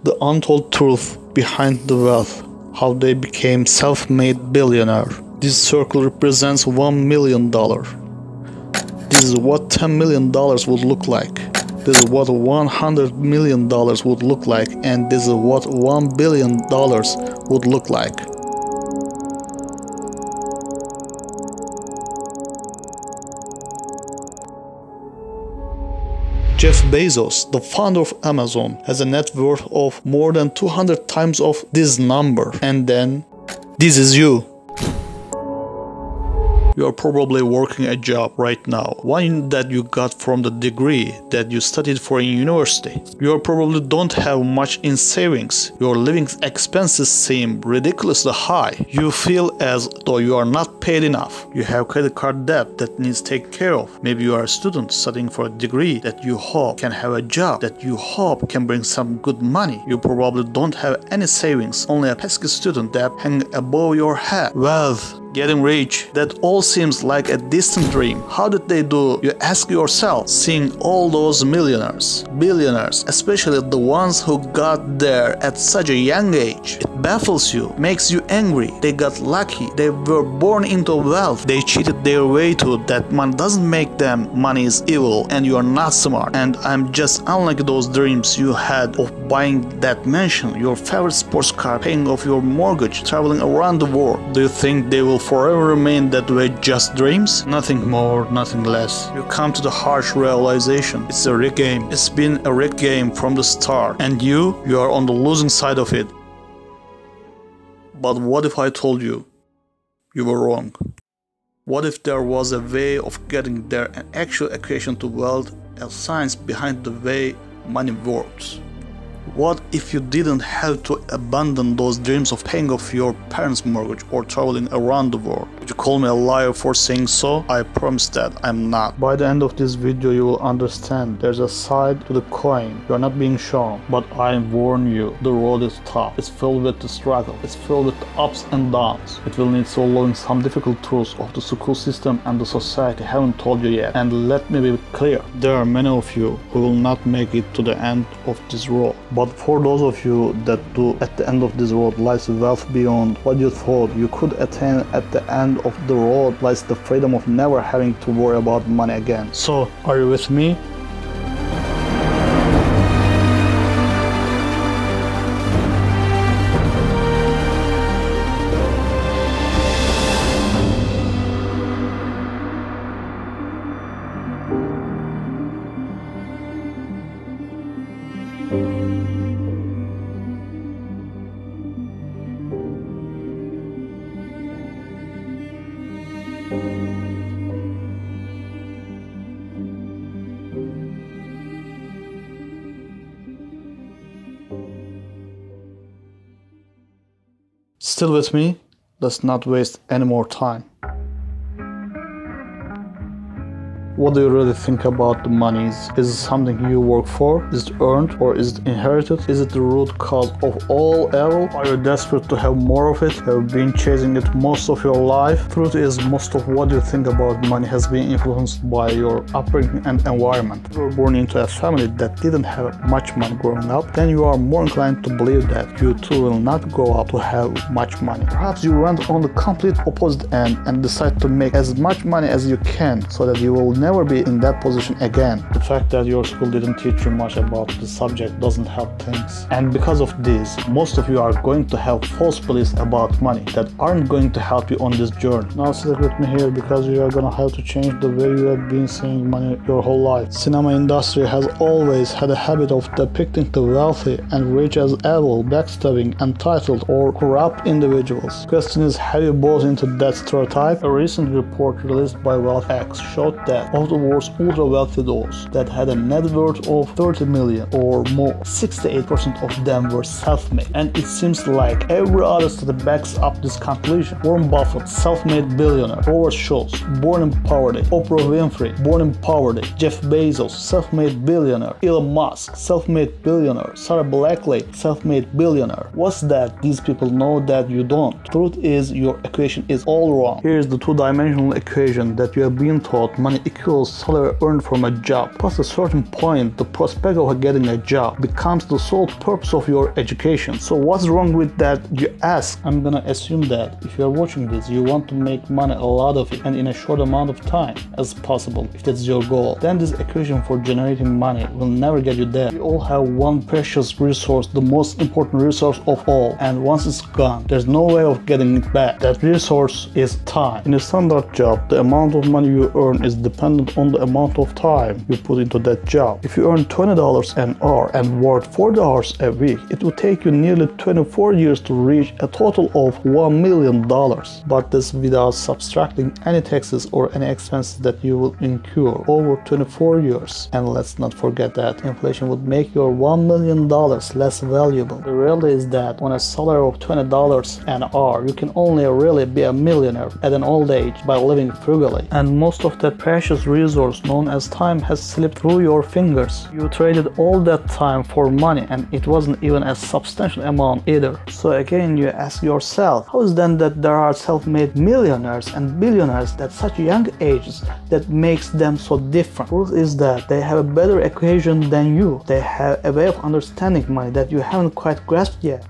The untold truth behind the wealth, how they became self-made billionaire. This circle represents $1 million. This is what $10 million would look like. This is what $100 million would look like, and this is what $1 billion would look like. Jeff Bezos, the founder of Amazon, has a net worth of more than 200 times of this number. And then, this is you. You are probably working a job right now, one that you got from the degree that you studied for in university. You probably don't have much in savings. Your living expenses seem ridiculously high. You feel as though you are not paid enough. You have credit card debt that needs taken care of. Maybe you are a student studying for a degree that you hope can have a job that you hope can bring some good money. You probably don't have any savings, only a pesky student debt hanging above your head. Wealth, getting rich, that all seems like a distant dream. How did they do? You ask yourself, seeing all those millionaires, billionaires, especially the ones who got there at such a young age. It baffles you, makes you angry. They got lucky, they were born into wealth, they cheated their way to that. Money doesn't make them, money is evil, and you are not smart. And I'm just unlike those dreams you had of buying that mansion, your favorite sports car, paying off your mortgage, traveling around the world. Do you think they will forever remain that way, just dreams? Nothing more, nothing less. You come to the harsh realization, it's a rigged game. It's been a rigged game from the start, and you are on the losing side of it. But what if I told you you were wrong? What if there was a way of getting there, an actual equation to wealth, a science behind the way money works? What if you didn't have to abandon those dreams of paying off your parents' mortgage or traveling around the world? Would you call me a liar for saying so? I promise that I'm not. By the end of this video you will understand there's a side to the coin you're not being shown. But I warn you, the road is tough. It's filled with the struggle. It's filled with ups and downs. It will need swallowing some difficult truths of the school system and the society haven't told you yet. And let me be clear, there are many of you who will not make it to the end of this road. But for those of you that do, at the end of this road lies wealth beyond what you thought you could attain. At the end of the road lies the freedom of never having to worry about money again. So, are you with me? Still with me? Let's not waste any more time. What do you really think about the monies? Is it something you work for? Is it earned or is it inherited? Is it the root cause of all evil? Are you desperate to have more of it? Have you been chasing it most of your life? Truth is, most of what you think about money has been influenced by your upbringing and environment. If you were born into a family that didn't have much money growing up, then you are more inclined to believe that you too will not grow up to have much money. Perhaps you went on the complete opposite end and decide to make as much money as you can so that you will never be in that position again. The fact that your school didn't teach you much about the subject doesn't help things. And because of this, most of you are going to have false beliefs about money that aren't going to help you on this journey. Now stick with me here because you are gonna have to change the way you have been seeing money your whole life. Cinema industry has always had a habit of depicting the wealthy and rich as evil, backstabbing, entitled, or corrupt individuals. Question is, have you bought into that stereotype? A recent report released by WealthX showed that of the world's ultra wealthy those that had a net worth of 30 million or more, 68% of them were self-made. And it seems like every other study backs up this conclusion. Warren Buffett, self-made billionaire. Howard Schultz, born in poverty. Oprah Winfrey, born in poverty. Jeff Bezos, self-made billionaire. Elon Musk, self-made billionaire. Sarah Blakely, self-made billionaire. What's that? These people know that you don't. Truth is, your equation is all wrong. Here's the two-dimensional equation that you have been taught money equals actual salary earned from a job. Past a certain point, the prospect of getting a job becomes the sole purpose of your education. So what's wrong with that, you ask? I'm gonna assume that if you're watching this, you want to make money, a lot of it, and in a short amount of time as possible. If that's your goal, then this equation for generating money will never get you there. We all have one precious resource, the most important resource of all, and once it's gone, there's no way of getting it back. That resource is time. In a standard job, the amount of money you earn is dependent on the amount of time you put into that job. If you earn $20 an hour and work 40 hours a week, it will take you nearly 24 years to reach a total of $1 million. But this without subtracting any taxes or any expenses that you will incur over 24 years. And let's not forget that inflation would make your $1 million less valuable. The reality is that on a salary of $20 an hour, you can only really be a millionaire at an old age by living frugally. And most of that precious resource known as time has slipped through your fingers. You traded all that time for money, and it wasn't even a substantial amount either. So again, you ask yourself, how is then that there are self-made millionaires and billionaires at such young ages that makes them so different? Truth is that they have a better equation than you. They have a way of understanding money that you haven't quite grasped yet.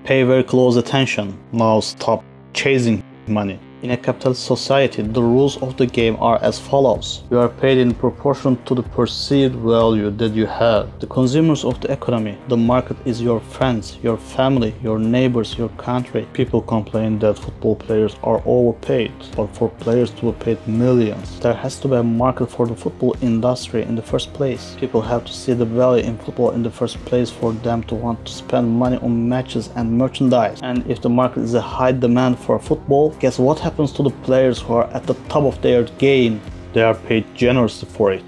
Pay very close attention. Now stop chasing money. In a capitalist society, the rules of the game are as follows. You are paid in proportion to the perceived value that you have. The consumers of the economy, the market is your friends, your family, your neighbors, your country. People complain that football players are overpaid, but for players to be paid millions, there has to be a market for the football industry in the first place. People have to see the value in football in the first place for them to want to spend money on matches and merchandise. And if the market is a high demand for football, guess what happens to the players who are at the top of their game? They are paid generously for it.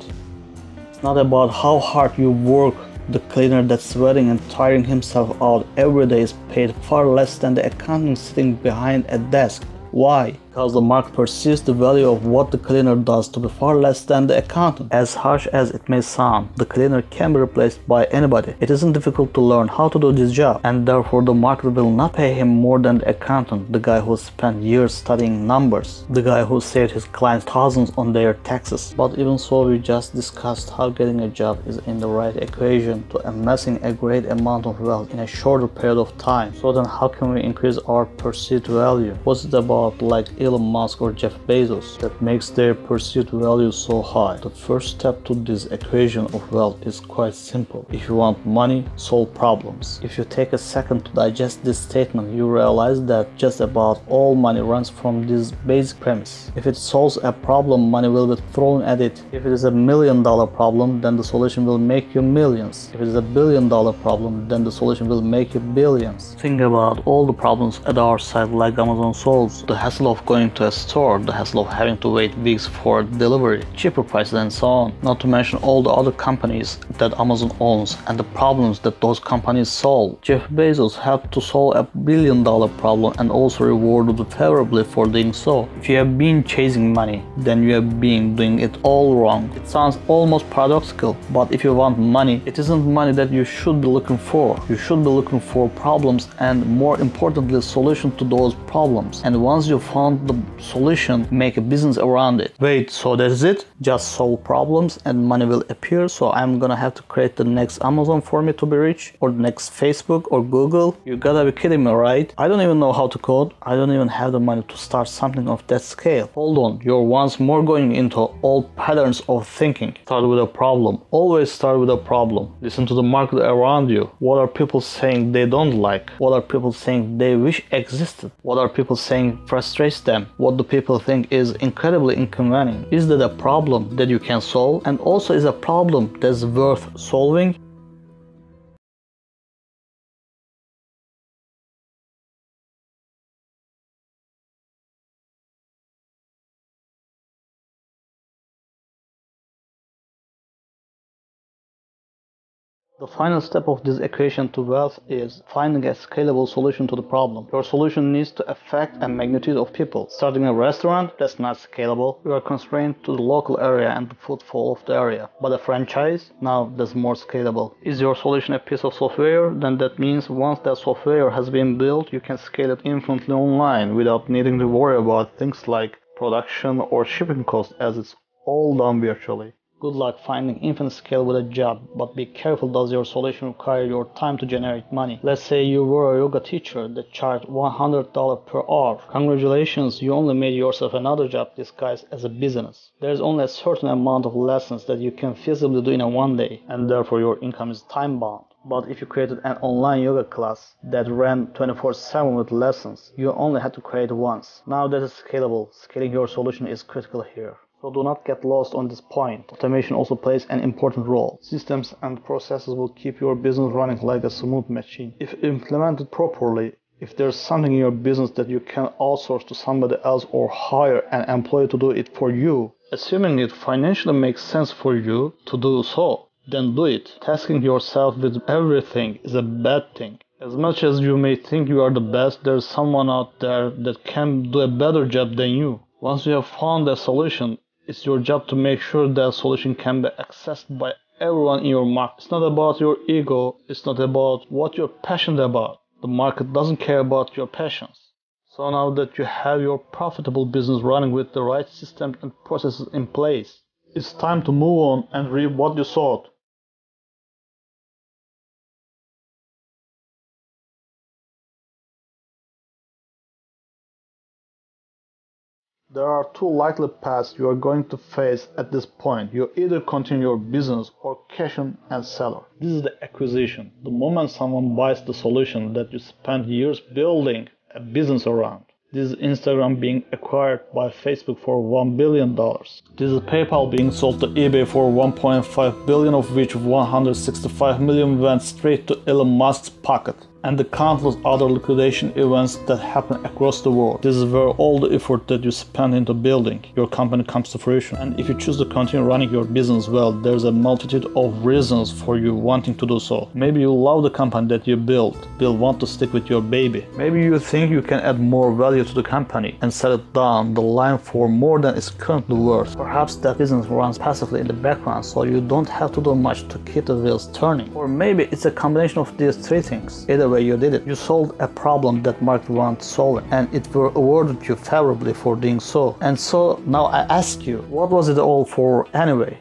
It's not about how hard you work. The cleaner that's sweating and tiring himself out every day is paid far less than the accountant sitting behind a desk. Why? Because the market perceives the value of what the cleaner does to be far less than the accountant. As harsh as it may sound, the cleaner can be replaced by anybody. It isn't difficult to learn how to do this job, and therefore the market will not pay him more than the accountant, the guy who spent years studying numbers, the guy who saved his clients thousands on their taxes. But even so, we just discussed how getting a job is in the right equation to amassing a great amount of wealth in a shorter period of time. So then how can we increase our perceived value? What's it about, like Elon Musk or Jeff Bezos, that makes their perceived value so high? The first step to this equation of wealth is quite simple. If you want money, solve problems. If you take a second to digest this statement, you realize that just about all money runs from this basic premise. If it solves a problem, money will be thrown at it. If it is $1 million problem, then the solution will make you millions. If it is $1 billion problem, then the solution will make you billions. Think about all the problems at our side, like Amazon solves. The hassle of going to a store, the hassle of having to wait weeks for delivery, cheaper prices, and so on. Not to mention all the other companies that Amazon owns and the problems that those companies solve. Jeff Bezos helped to solve $1 billion problem and also rewarded favorably for doing so. If you have been chasing money, then you have been doing it all wrong. It sounds almost paradoxical, but if you want money, it isn't money that you should be looking for. You should be looking for problems and, more importantly, solution to those problems. And once you found the solution, make a business around it. Wait, so that's it? Just solve problems and money will appear? So I'm gonna have to create the next Amazon for me to be rich? Or the next Facebook or Google? You gotta be kidding me, right? I don't even know how to code. I don't even have the money to start something of that scale. Hold on, you're once more going into old patterns of thinking. Start with a problem. Always start with a problem. Listen to the market around you. What are people saying they don't like? What are people saying they wish existed? What are people saying frustrates them? What do people think is incredibly inconvenient? Is that a problem that you can solve? And also, is a problem that's worth solving? The final step of this equation to wealth is finding a scalable solution to the problem. Your solution needs to affect a magnitude of people. Starting a restaurant, that's not scalable. You are constrained to the local area and the footfall of the area. But a franchise, now that's more scalable. Is your solution a piece of software? Then that means once that software has been built, you can scale it infinitely online without needing to worry about things like production or shipping costs, as it's all done virtually. Good luck finding infinite scale with a job, but be careful, does your solution require your time to generate money? Let's say you were a yoga teacher that charged $100 per hour. Congratulations, you only made yourself another job disguised as a business. There's only a certain amount of lessons that you can feasibly do in a one day, and therefore your income is time bound. But if you created an online yoga class that ran 24/7 with lessons, you only had to create once. Now that is scalable. Scaling your solution is critical here. So do not get lost on this point. Automation also plays an important role. Systems and processes will keep your business running like a smooth machine. If implemented properly, if there's something in your business that you can outsource to somebody else or hire an employee to do it for you, assuming it financially makes sense for you to do so, then do it. Tasking yourself with everything is a bad thing. As much as you may think you are the best, there's someone out there that can do a better job than you. Once you have found a solution, it's your job to make sure that solution can be accessed by everyone in your market. It's not about your ego, it's not about what you're passionate about. The market doesn't care about your passions. So now that you have your profitable business running with the right systems and processes in place, it's time to move on and reap what you sowed. There are two likely paths you are going to face at this point. You either continue your business or cash in and sell. This is the acquisition. The moment someone buys the solution that you spent years building a business around. This is Instagram being acquired by Facebook for $1 billion. This is PayPal being sold to eBay for $1.5 billion, of which $165 million went straight to Elon Musk's pocket. And the countless other liquidation events that happen across the world. This is where all the effort that you spend into building your company comes to fruition. And if you choose to continue running your business well, there's a multitude of reasons for you wanting to do so. Maybe you love the company that you built, will want to stick with your baby. Maybe you think you can add more value to the company and sell it down the line for more than it's currently worth. Perhaps that business runs passively in the background, so you don't have to do much to keep the wheels turning. Or maybe it's a combination of these three things. Either way you did it. You solved a problem that market wanted solving, and it were awarded you favorably for doing so. And so now I ask you, what was it all for anyway?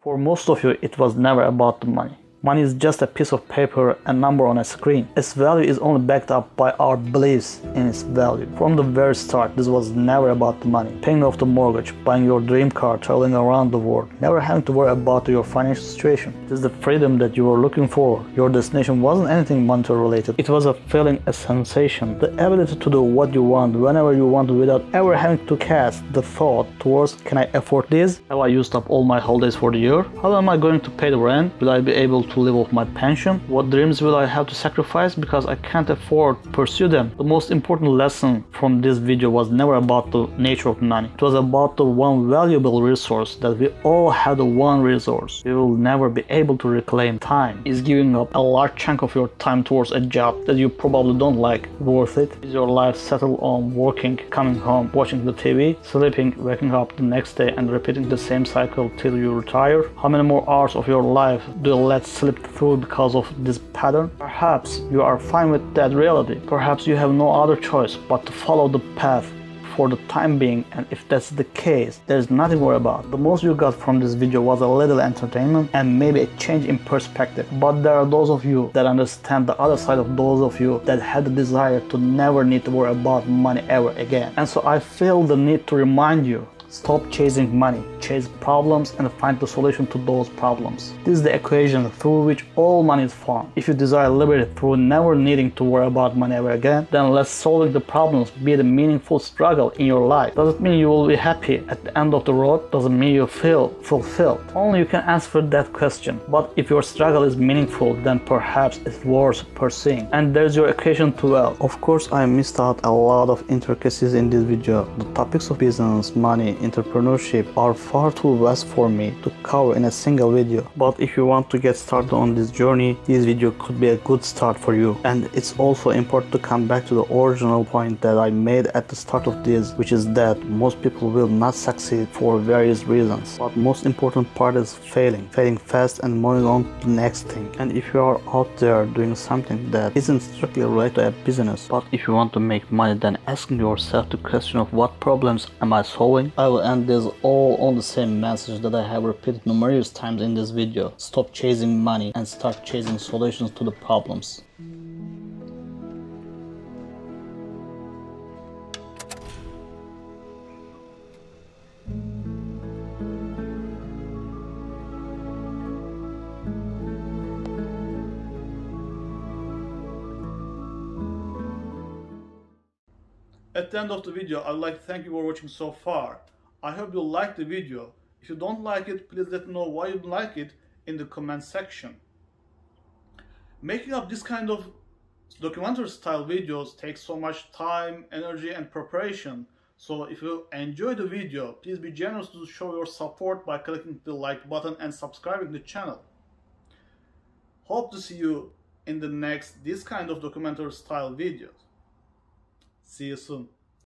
For most of you, it was never about the money. Money is just a piece of paper, a number on a screen. Its value is only backed up by our beliefs in its value. From the very start, this was never about the money. Paying off the mortgage, buying your dream car, traveling around the world, never having to worry about your financial situation. It is the freedom that you were looking for. Your destination wasn't anything monetary related. It was a feeling, a sensation, the ability to do what you want, whenever you want, without ever having to cast the thought towards, can I afford this? Have I used up all my holidays for the year? How am I going to pay the rent? Will I be able to live off my pension? What dreams will I have to sacrifice because I can't afford to pursue them? The most important lesson from this video was never about the nature of money. It was about the one valuable resource that we all have, the one resource we will never be able to reclaim. Time. Is giving up a large chunk of your time towards a job that you probably don't like worth it? Is your life settled on working, coming home, watching the TV, sleeping, waking up the next day and repeating the same cycle till you retire? How many more hours of your life do you let slip through because of this pattern? Perhaps you are fine with that reality. Perhaps you have no other choice but to follow the path for the time being, and if that's the case, there's nothing to worry about. The most you got from this video was a little entertainment and maybe a change in perspective. But there are those of you that understand the other side of those of you that had the desire to never need to worry about money ever again. And so I feel the need to remind you, stop chasing money, chase problems and find the solution to those problems. This is the equation through which all money is found. If you desire liberty through never needing to worry about money ever again, then let solving the problems be the meaningful struggle in your life. Does it mean you will be happy at the end of the road? Does it mean you feel fulfilled? Only you can answer that question. But if your struggle is meaningful, then perhaps it's worth pursuing. And there's your equation to wealth. Of course, I missed out a lot of intricacies in this video. The topics of business, money, entrepreneurship are far too vast for me to cover in a single video. But if you want to get started on this journey, this video could be a good start for you. And it's also important to come back to the original point that I made at the start of this, which is that most people will not succeed for various reasons. But most important part is failing fast and moving on to the next thing. And if you are out there doing something that isn't strictly related to a business, but if you want to make money, then asking yourself the question of what problems am I solving? I will end this all on the same message that I have repeated numerous times in this video. Stop chasing money and start chasing solutions to the problems. At the end of the video, I'd like to thank you for watching so far. I hope you liked the video. If you don't like it, please let me know why you don't like it in the comment section. Making up this kind of documentary style videos takes so much time, energy and preparation. So if you enjoyed the video, please be generous to show your support by clicking the like button and subscribing to the channel. Hope to see you in the next this kind of documentary style videos. See you soon.